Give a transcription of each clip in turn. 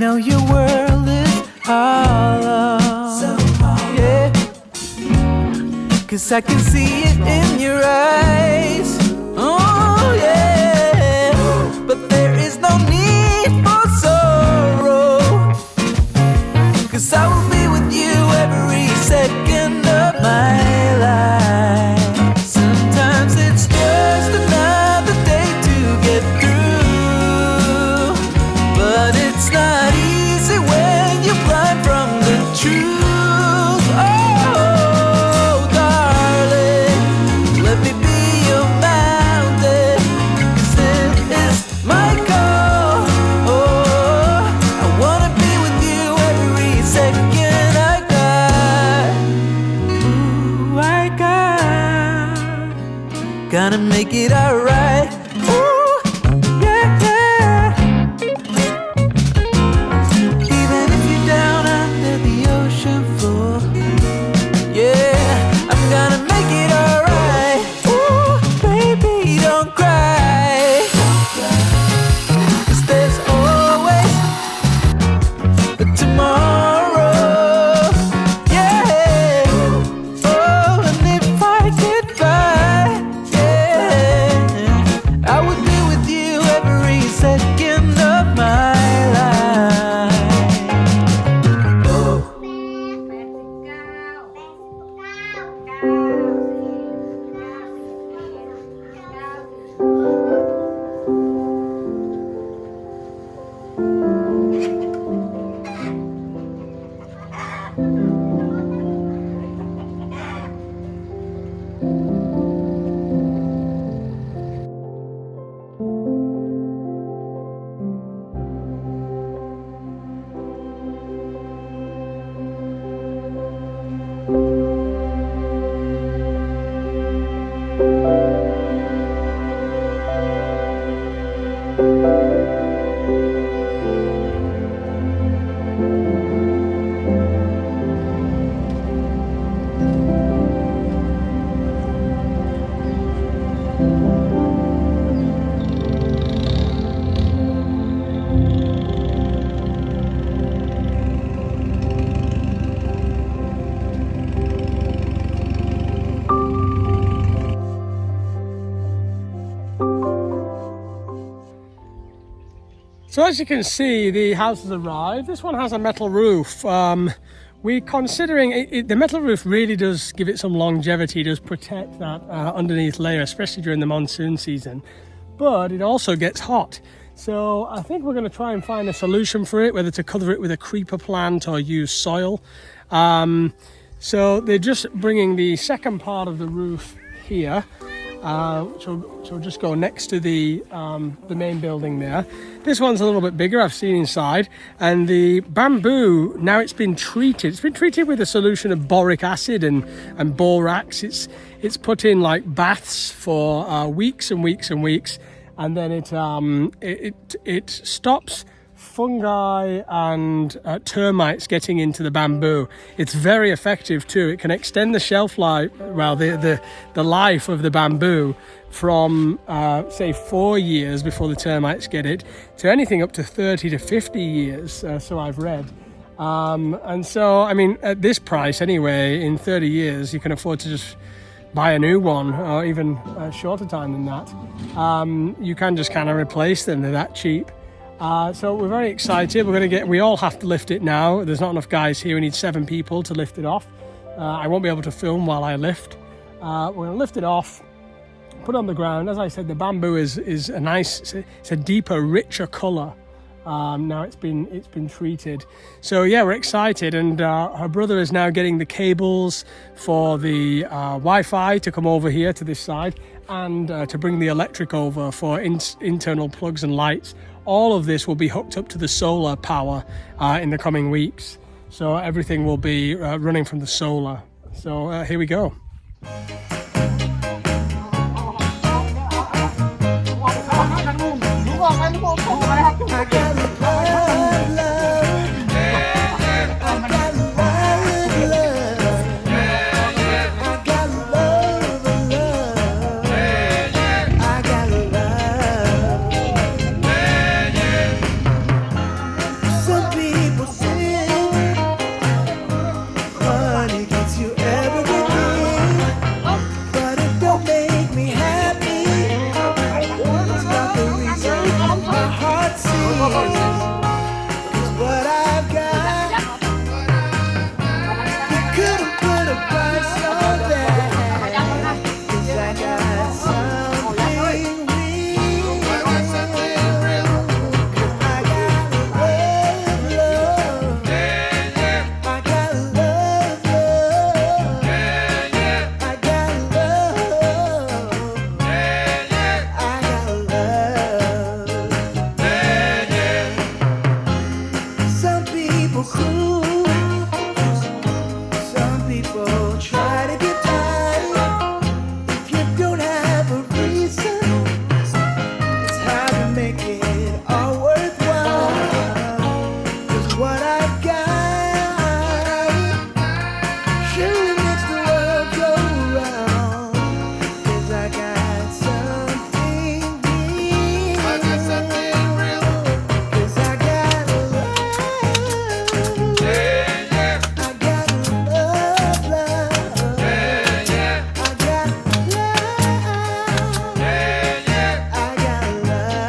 know your world is hollow, so hollow. Yeah. 'Cause I can see it in your eyes. Oh yeah. But there is no need for sorrow. 'Cause I will be with you every second of my life. Sometimes it's just another day to get through, but it's not easy when you're blind from the truth. Oh, darling, let me be your mountain, 'cause it is my call. Oh, I wanna be with you every second I got. Ooh, I got. Gonna make it alright. Ooh, yeah, yeah. Even if you're down under the ocean floor, yeah, I'm gonna make it alright. Ooh, baby, don't cry. 'Cause there's always a tomorrow. Yeah. Oh, and if I get by, yeah, I would be with you every second of my life. So as you can see, the house has arrived. This one has a metal roof. We're considering the metal roof really does give it some longevity, does protect that underneath layer, especially during the monsoon season. But it also gets hot. So I think we're going to try and find a solution for it, whether to cover it with a creeper plant or use soil. So they're just bringing the second part of the roof here. Which will just go next to the main building there. This one's a little bit bigger, I've seen inside, and the bamboo, now it's been treated with a solution of boric acid and borax. It's put in like baths for weeks and weeks and weeks, and then it stops fungi and termites getting into the bamboo. It's very effective too. It can extend the shelf life, well, the life of the bamboo from say 4 years before the termites get it to anything up to 30 to 50 years, so I've read. And so, I mean, at this price anyway, in 30 years, you can afford to just buy a new one, or even a shorter time than that. You can just kind of replace them, they're that cheap. So we're very excited. We all have to lift it now. There's not enough guys here. We need 7 people to lift it off. I won't be able to film while I lift. We're going to lift it off, put it on the ground. As I said, the bamboo is a nice, it's a deeper, richer color. Now it's been treated. So yeah, we're excited. And her brother is now getting the cables for the Wi-Fi to come over here to this side, and to bring the electric over for internal plugs and lights. All of this will be hooked up to the solar power in the coming weeks. So everything will be running from the solar. So here we go. Some for cool. Some people try to get by. If you don't have a reason, it's hard to make it all worthwhile. 'Cause what I've got surely makes the world go round. 'Cause I got something real. 'Cause I got love. I got love, love. I got love. I got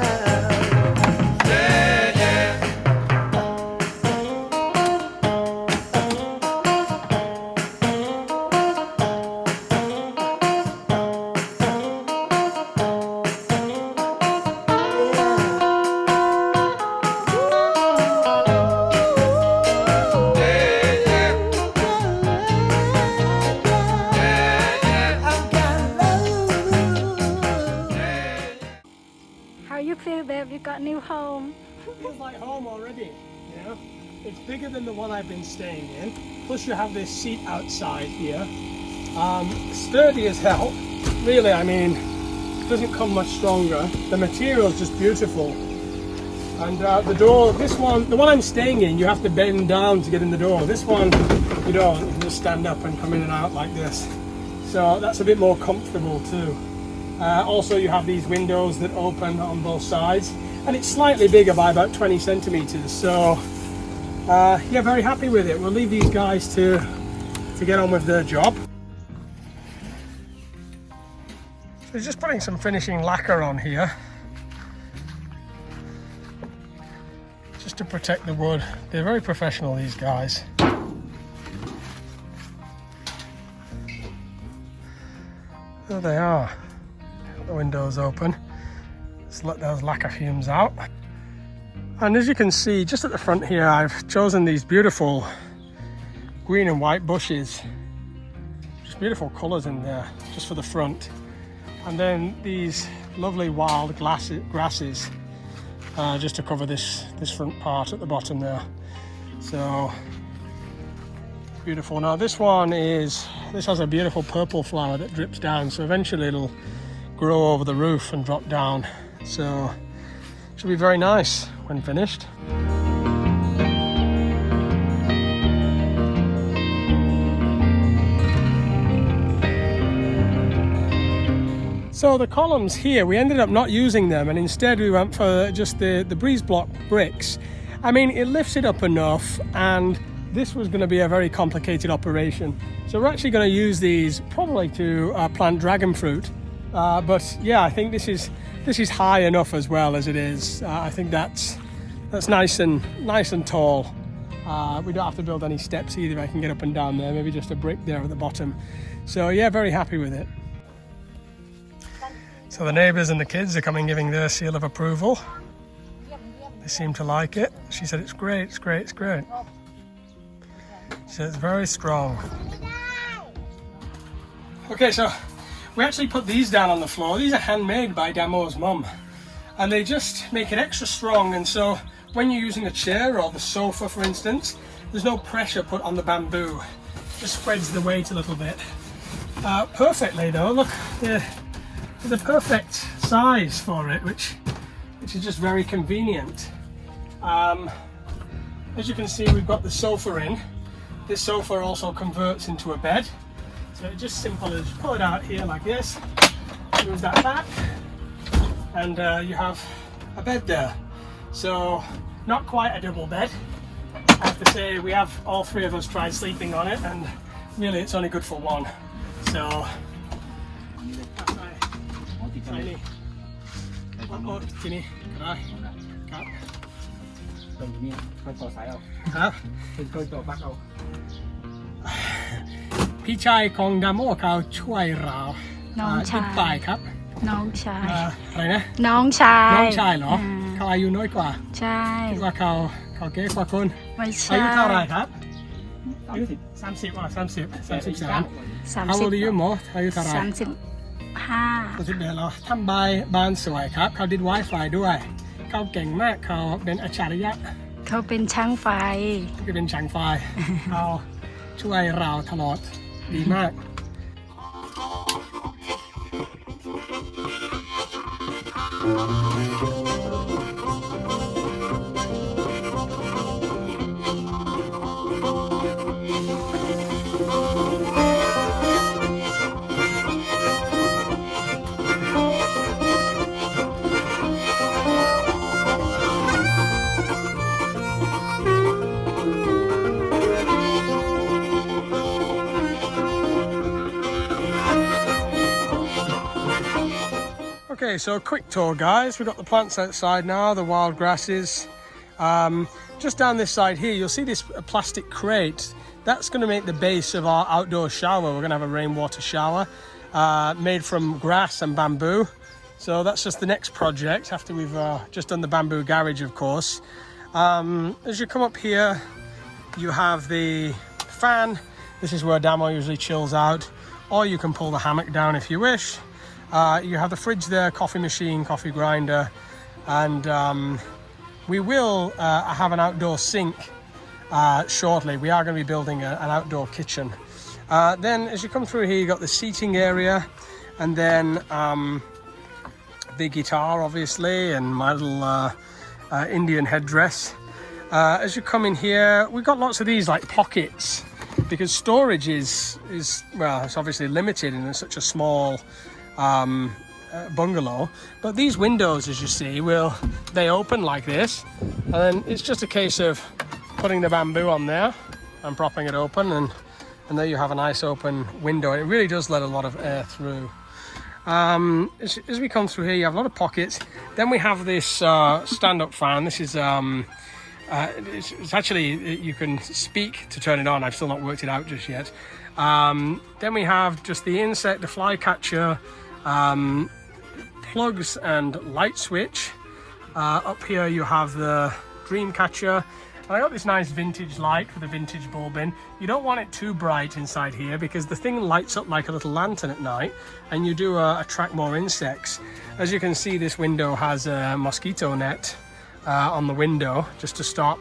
How you feel, babe? You got new home. Feels like home already, you know. It's bigger than the one I've been staying in. Plus you have this seat outside here. Sturdy as hell. Really, I mean, it doesn't come much stronger. The material is just beautiful. And the door, this one, the one I'm staying in, you have to bend down to get in the door. This one, you don't. You can just stand up and come in and out like this. So that's a bit more comfortable too. Also, you have these windows that open on both sides. And it's slightly bigger by about 20 centimeters. So, yeah, very happy with it. We'll leave these guys to get on with their job. So just putting some finishing lacquer on here. Just to protect the wood. They're very professional, these guys. There they are. The windows open. Let's let those lacquer fumes out. And as you can see, just at the front here, I've chosen these beautiful green and white bushes. Just beautiful colours in there, just for the front. And then these lovely wild grasses, just to cover this front part at the bottom there. So beautiful. Now this has a beautiful purple flower that drips down, so eventually it'll grow over the roof and drop down. So it should be very nice when finished. So the columns here, we ended up not using them, and instead we went for just the breeze block bricks. I mean, it lifts it up enough, and this was going to be a very complicated operation. So we're actually going to use these probably to plant dragon fruit. But yeah, I think this is high enough as well as it is. I think that's nice and tall. We don't have to build any steps either. I can get up and down there. Maybe just a brick there at the bottom. So yeah, very happy with it. So the neighbours and the kids are coming, giving their seal of approval. They seem to like it. She said it's great, it's great, it's great. She said it's very strong. Okay, so we actually put these down on the floor. These are handmade by Damo's mum, and they just make it extra strong. And so when you're using a chair or the sofa, for instance, there's no pressure put on the bamboo. It just spreads the weight a little bit. Perfectly though. Look, they're the perfect size for it, which is just very convenient. As you can see, we've got the sofa in. This sofa also converts into a bed. So it's just simple as pull it out here like this, move that back, and you have a bed there. So not quite a double bed. I have to say, we have all three of us tried sleeping on it, and really it's only good for one. So tiny. Oh, tiny. Can I? Cut. ตรงนี้ค่อยต่อสายเอา Huh? เป็นค่อยต่อปลั๊กเอา พี่ชายของดาโมเขาช่วยเรา น้องชาย ไปครับ น้องชาย อะไรนะ น้องชาย น้องชายเหรอ เขาอายุน้อยกว่า ใช่ คิดว่าเขาเก๋กว่าคุณ ไม่ใช่ อายุเท่าไหร่ครับ อายุ 30อ๋อ33 30 How old are you หมออายุเท่าไหร่ 35 31แล้วทำบ้านสวยครับ เขาดิด Wi-Fi ด้วย เขาเก่งมาก เขาเป็นอัจฉริยะ เขาเป็นช่างไฟ ที่เป็นช่างไฟ เขาช่วยเราตลอดดีมาก Okay, so a quick tour, guys. We've got the plants outside now, the wild grasses. Just down this side here, you'll see this plastic crate. That's going to make the base of our outdoor shower. We're going to have a rainwater shower made from grass and bamboo. So that's just the next project after we've just done the bamboo garage, of course. As you come up here, you have the fan. This is where Damo usually chills out. Or you can pull the hammock down if you wish. You have the fridge there, coffee machine, coffee grinder, and we will have an outdoor sink shortly. We are going to be building an outdoor kitchen. Then as you come through here, you've got the seating area, and then the guitar, obviously, and my little Indian headdress. As you come in here, we've got lots of these like pockets, because storage is well, it's obviously limited in such a small bungalow, but these windows, as you see, they open like this, and then it's just a case of putting the bamboo on there and propping it open, and there you have a nice open window. It really does let a lot of air through. As we come through here, you have a lot of pockets. Then we have this stand-up fan. This is it's actually, you can speak to turn it on. I've still not worked it out just yet. Then we have just the insect, the fly catcher, plugs and light switch. Up here you have the dream catcher, and I got this nice vintage light with a vintage bulb in. You don't want it too bright inside here because the thing lights up like a little lantern at night, and you do attract more insects. As you can see, this window has a mosquito net on the window just to stop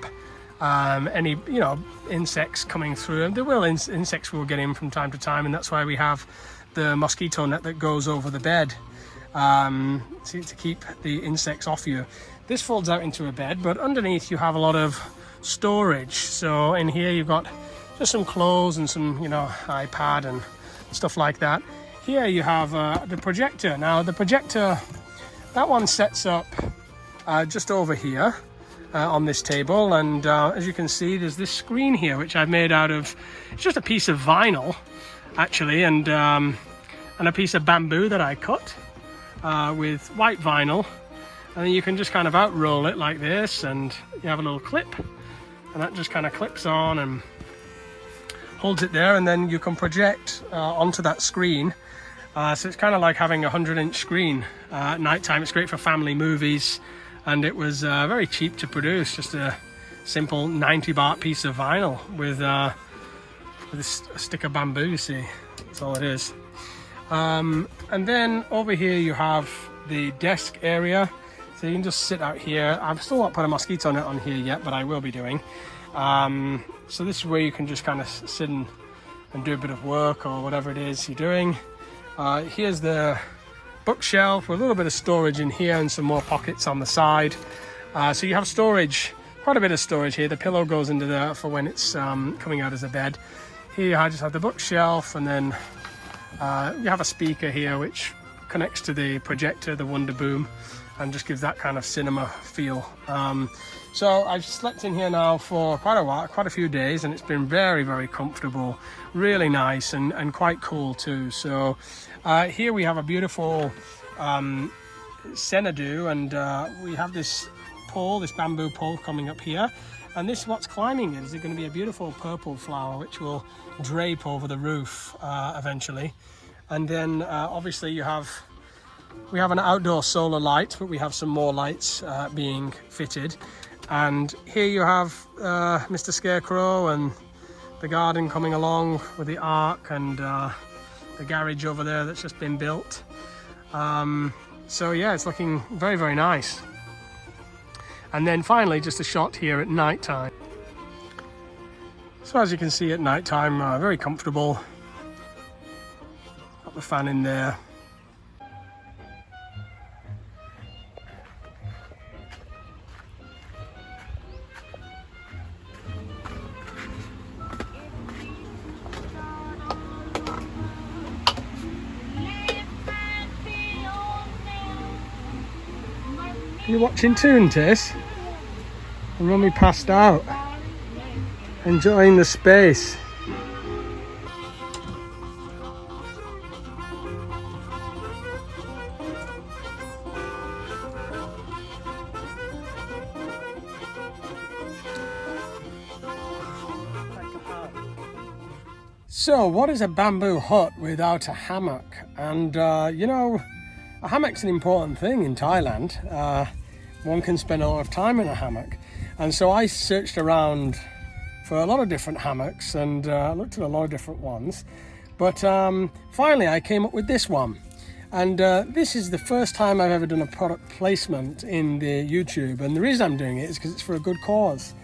any insects coming through. And there will insects will get in from time to time, and that's why we have the mosquito net that goes over the bed to keep the insects off you. This folds out into a bed, but underneath you have a lot of storage. So in here you've got just some clothes and some iPad and stuff like that. Here you have the projector. Now the projector, that one sets up just over here on this table, and as you can see, there's this screen here which I've made out of, it's just a piece of vinyl actually, and a piece of bamboo that I cut with white vinyl, and then you can just kind of out roll it like this, and you have a little clip, and that just kind of clips on and holds it there, and then you can project onto that screen. So it's kind of like having a 100-inch screen at night time. It's great for family movies, and it was very cheap to produce, just a simple 90 baht piece of vinyl with a stick of bamboo, you see. That's all it is. And then over here you have the desk area, so you can just sit out here. I've still not put a mosquito net on here yet, but I will be doing. So this is where you can just kind of sit and do a bit of work or whatever it is you're doing. Here's the bookshelf with a little bit of storage in here and some more pockets on the side. So you have storage, quite a bit of storage here. The pillow goes into there for when it's coming out as a bed. Here I just have the bookshelf, and then you have a speaker here which connects to the projector, the Wonder Boom, and just gives that kind of cinema feel. So I've slept in here now for quite a while, quite a few days, and it's been very, very comfortable, really nice, and quite cool too. So here we have a beautiful Xanadu, and we have this pole, this bamboo pole coming up here, and this, what's climbing it is going to be a beautiful purple flower which will drape over the roof eventually. And then obviously we have an outdoor solar light, but we have some more lights being fitted. And here you have Mr. Scarecrow and the garden coming along with the ark, and the garage over there that's just been built. So yeah, it's looking very, very nice. And then finally, just a shot here at night time. So as you can see at night time, very comfortable. Got the fan in there. You watching Toontis? And Mummy passed out, enjoying the space. So, what is a bamboo hut without a hammock? And you know, a hammock's an important thing in Thailand. One can spend a lot of time in a hammock. And so I searched around for a lot of different hammocks and looked at a lot of different ones. But finally I came up with this one. And this is the first time I've ever done a product placement in the YouTube. And the reason I'm doing it is because it's for a good cause.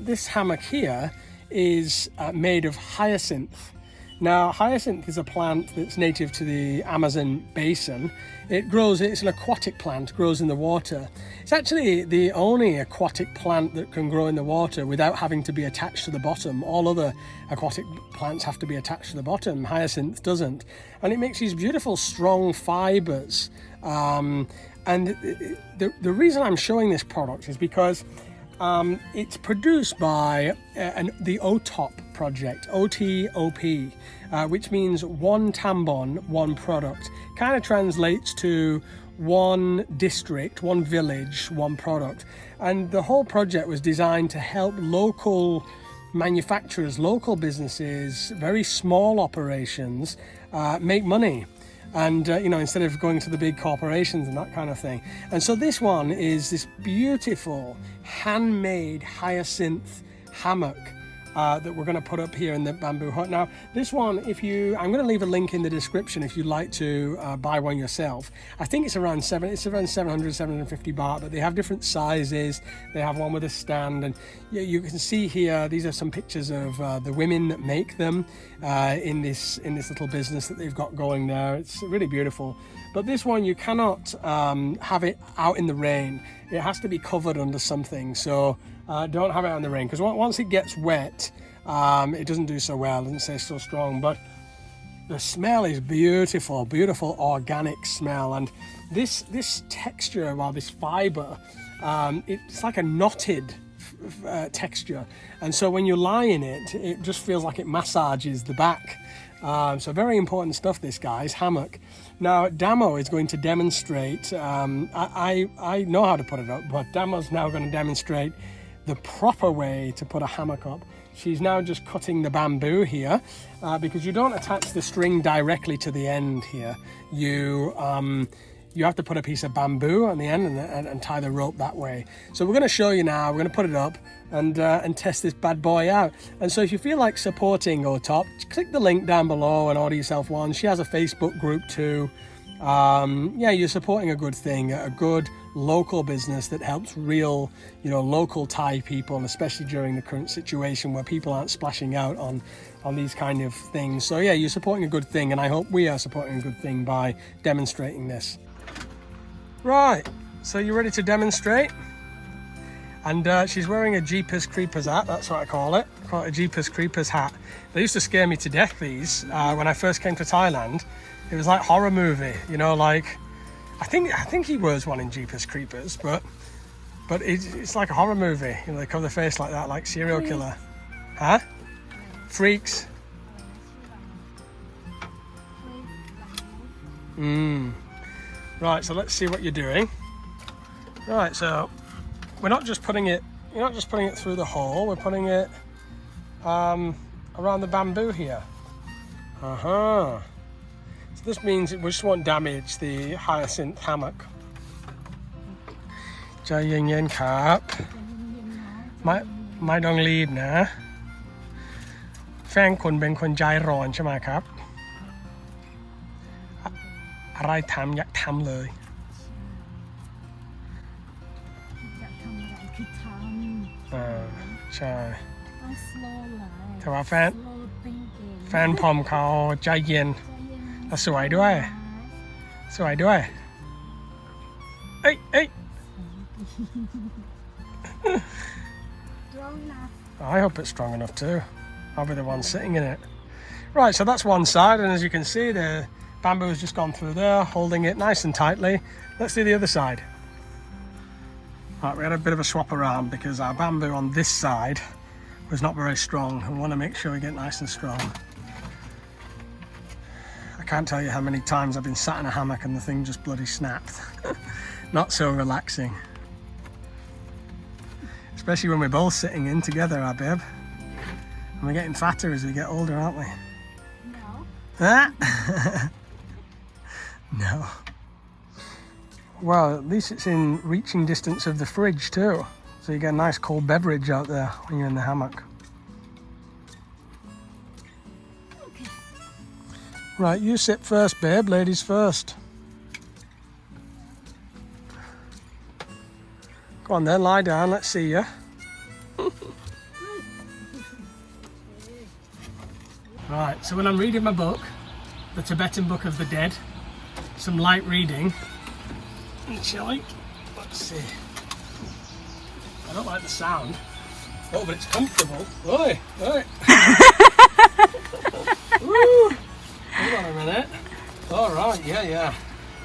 This hammock here is made of hyacinth. Now, hyacinth is a plant that's native to the Amazon basin. It's an aquatic plant, grows in the water. It's actually the only aquatic plant that can grow in the water without having to be attached to the bottom. All other aquatic plants have to be attached to the bottom. Hyacinth doesn't. And it makes these beautiful, strong fibers. And the reason I'm showing this product is because it's produced by the OTOP project, OTOP, which means one tambon, one product. Kind of translates to one district, one village, one product. And the whole project was designed to help local manufacturers, local businesses, very small operations make money. And, you know, instead of going to the big corporations and that kind of thing. And so this one is this beautiful handmade hyacinth hammock that we're going to put up here in the bamboo hut. Now, this one, I'm going to leave a link in the description if you'd like to buy one yourself. I think it's around 700, 750 baht, but they have different sizes. They have one with a stand, and you can see here, these are some pictures of the women that make them in this little business that they've got going there. It's really beautiful. But this one, you cannot have it out in the rain. It has to be covered under something. So don't have it out in the rain, because once it gets wet, it doesn't do so well. It doesn't stay so strong. But the smell is beautiful, beautiful organic smell. And this texture, this fiber, it's like a knotted texture. And so when you lie in it, it just feels like it massages the back. So very important stuff, this guy's hammock. Now, Damo is going to demonstrate, I know how to put it up, but Damo's now going to demonstrate the proper way to put a hammock up. She's now just cutting the bamboo here, because you don't attach the string directly to the end here. You have to put a piece of bamboo on the end and tie the rope that way. So we're going to show you now. We're going to put it up and test this bad boy out. And so if you feel like supporting OTOP, click the link down below and order yourself one. She has a Facebook group too. Yeah, you're supporting a good thing, a good local business that helps real, local Thai people, especially during the current situation where people aren't splashing out on these kind of things. So yeah, you're supporting a good thing, and I hope we are supporting a good thing by demonstrating this. Right, so you ready to demonstrate? And she's wearing a Jeepers Creepers hat, that's what I call it. I call it a Jeepers Creepers hat. They used to scare me to death, these, when I first came to Thailand. It was like horror movie, like, I think he wears one in Jeepers Creepers, but it's like a horror movie. They cover the face like that, like serial killer. Huh? Freaks. Right, so let's see what you're doing. Right, so you're not just putting it through the hole, we're putting it around the bamboo here. So this means we just won't damage the hyacinth hammock. ใจเย็นๆครับไม่ต้องรีบนะแฟนคุณเป็นคนใจร้อนใช่ไหมครับอะไรทำอยากทำเลย ใช่ ต้อง slow หน่อย แต่ว่าแฟน slow thinking แฟนผมเขาใจเย็นและสวยด้วย สวยด้วย เอ้ยเอ้ย strong enough I hope it's strong enough too. I'll be the one sitting in it. Right, so that's one side, and as you can see, the bamboo has just gone through there, holding it nice and tightly. Let's do the other side. Right, we had a bit of a swap around because our bamboo on this side was not very strong. We want to make sure we get nice and strong. I can't tell you how many times I've been sat in a hammock and the thing just bloody snapped. Not so relaxing. Especially when we're both sitting in together, our babe. And we're getting fatter as we get older, aren't we? no Ah? No. Well, at least it's in reaching distance of the fridge too. So you get a nice cold beverage out there when you're in the hammock. Right, you sit first, babe. Ladies first. Go on then, lie down. Let's see you. Right, so when I'm reading my book, the Tibetan Book of the Dead, some light reading, chilling. Let's see. I don't like the sound. Oh, but it's comfortable. Oi, oi. Woo. Hold on a minute. All right, yeah.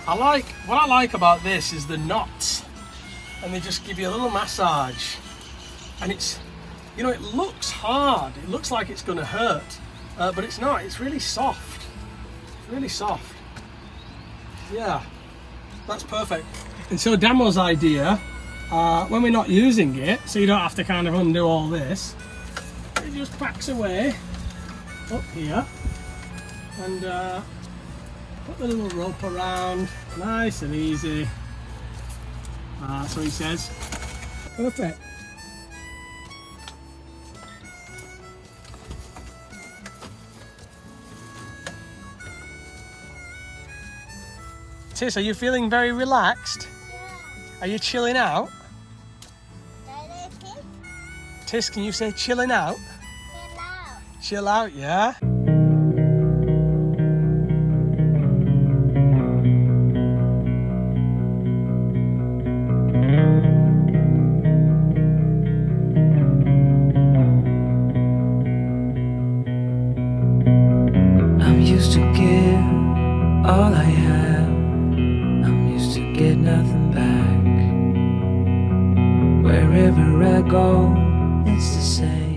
What I like about this is the knots, and they just give you a little massage, and it's, you know, it looks hard. It looks like it's going to hurt, but it's not. It's really soft. It's really soft. Yeah. That's perfect. And so Damo's idea, when we're not using it, so you don't have to kind of undo all this, it just packs away up here and put the little rope around, nice and easy. So he says, perfect. Tis, are you feeling very relaxed? Are you chilling out? Tis, can you say chilling out? Chill out, yeah? I'm used to give all I have. I'm used to get nothing back. Wherever I go, it's the same.